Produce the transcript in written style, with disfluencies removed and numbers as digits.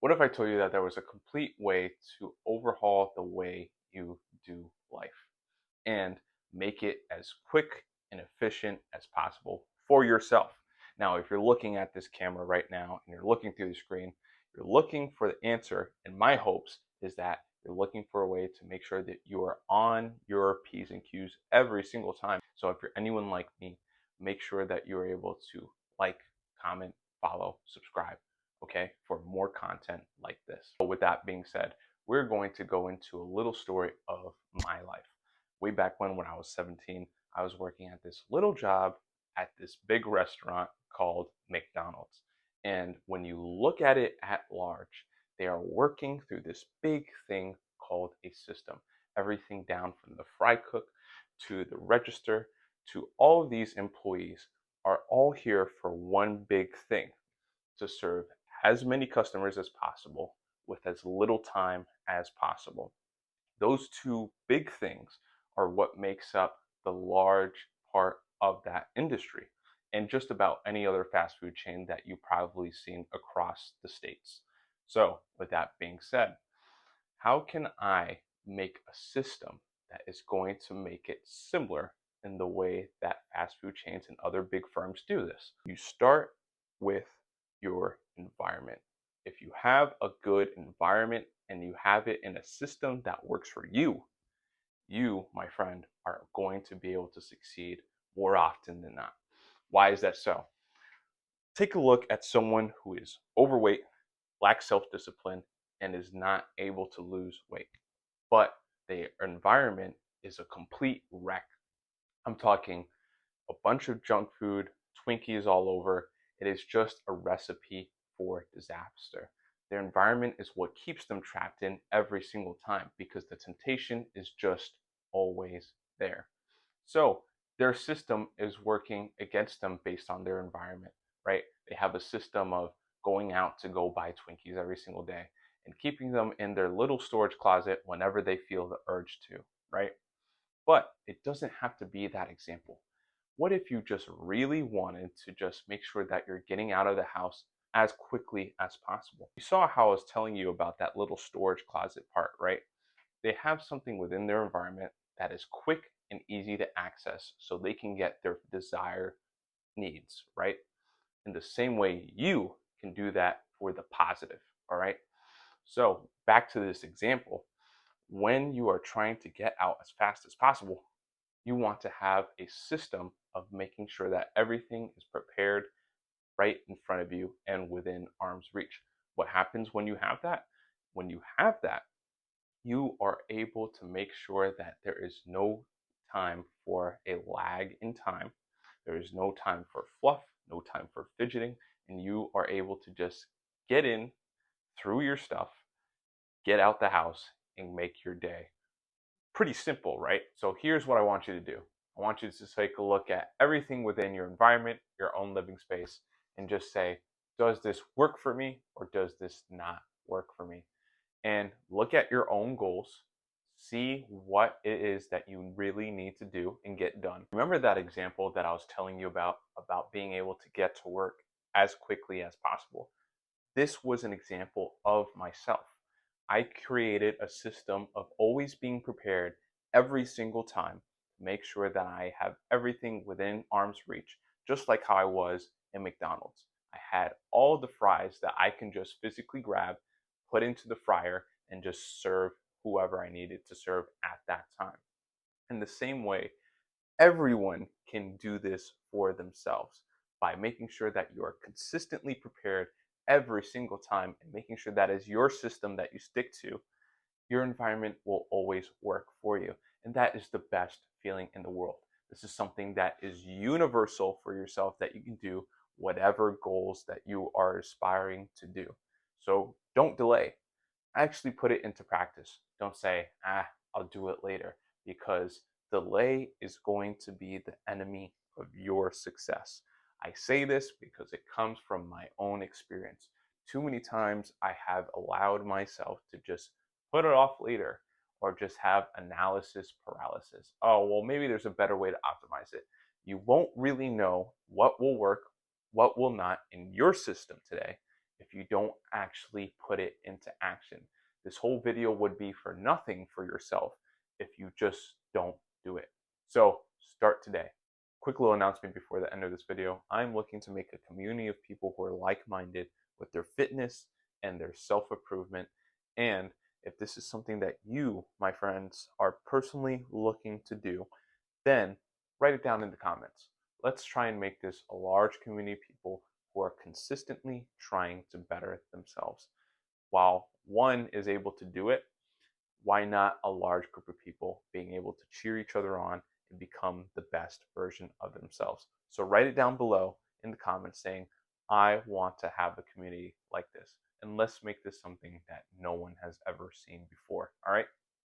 What if I told you that there was a complete way to overhaul the way you do life and make it as quick and efficient as possible for yourself? Now, if you're looking at this camera right now and you're looking through the screen, you're looking for the answer. And my hopes is that you're looking for a way to make sure that you are on your P's and Q's every single time. So if you're anyone like me, make sure that you're able to like, comment, follow, subscribe, okay, for more content like this. So with that being said, we're going to go into a little story of my life. Way back when I was 17, I was working at this little job at this big restaurant called McDonald's. And when you look at it at large, they are working through this big thing called a system. Everything down from the fry cook to the register to all of these employees are all here for one big thing: to serve as many customers as possible with as little time as possible. Those two big things are what makes up the large part of that industry and just about any other fast food chain that you've probably seen across the states. So, with that being said, how can I make a system that is going to make it similar in the way that fast food chains and other big firms do this? You start with your environment. If you have a good environment and you have it in a system that works for you, you, my friend, are going to be able to succeed more often than not. Why is that so? Take a look at someone who is overweight, lacks self discipline, and is not able to lose weight, but their environment is a complete wreck. I'm talking a bunch of junk food, Twinkies all over. It is just a recipe for disaster. Their environment is what keeps them trapped in every single time because the temptation is just always there. So their system is working against them based on their environment, right? They have a system of going out to go buy Twinkies every single day and keeping them in their little storage closet whenever they feel the urge to, right? But it doesn't have to be that example. What if you just really wanted to just make sure that you're getting out of the house as quickly as possible? You saw how I was telling you about that little storage closet part, right? They have something within their environment that is quick and easy to access so they can get their desired needs, right? In the same way, you can do that for the positive, all right? So, back to this example, when you are trying to get out as fast as possible, you want to have a system of making sure that everything is prepared right in front of you and within arm's reach. What happens when you have that? When you have that, you are able to make sure that there is no time for a lag in time. There is no time for fluff, no time for fidgeting, and you are able to just get in through your stuff, get out the house, and make your day. Pretty simple, right? So here's what I want you to do. I want you to take a look at everything within your environment, your own living space, and just say, does this work for me or does this not work for me? And look at your own goals, see what it is that you really need to do and get done. Remember that example that I was telling you about being able to get to work as quickly as possible? This was an example of myself. I created a system of always being prepared every single time to make sure that I have everything within arm's reach, just like how I was in McDonald's. I had all the fries that I can just physically grab, put into the fryer, and just serve whoever I needed to serve at that time. In the same way, everyone can do this for themselves by making sure that you are consistently prepared every single time and making sure that is your system that you stick to. Your environment will always work for you. And that is the best feeling in the world. This is something that is universal for yourself that you can do whatever goals that you are aspiring to do. So don't delay. Actually put it into practice. Don't say, I'll do it later, because delay is going to be the enemy of your success. I say this because it comes from my own experience. Too many times I have allowed myself to just put it off later or just have analysis paralysis. Oh, well, maybe there's a better way to optimize it. You won't really know what will work, what will not in your system today if you don't actually put it into action. This whole video would be for nothing for yourself if you just don't do it. So start today. Quick little announcement before the end of this video. I'm looking to make a community of people who are like-minded with their fitness and their self-improvement. And if this is something that you, my friends, are personally looking to do, then write it down in the comments. Let's try and make this a large community of people who are consistently trying to better themselves. While one is able to do it, why not a large group of people being able to cheer each other on and become the best version of themselves? So write it down below in the comments saying, I want to have a community like this. And let's make this something that no one has ever seen before. All right?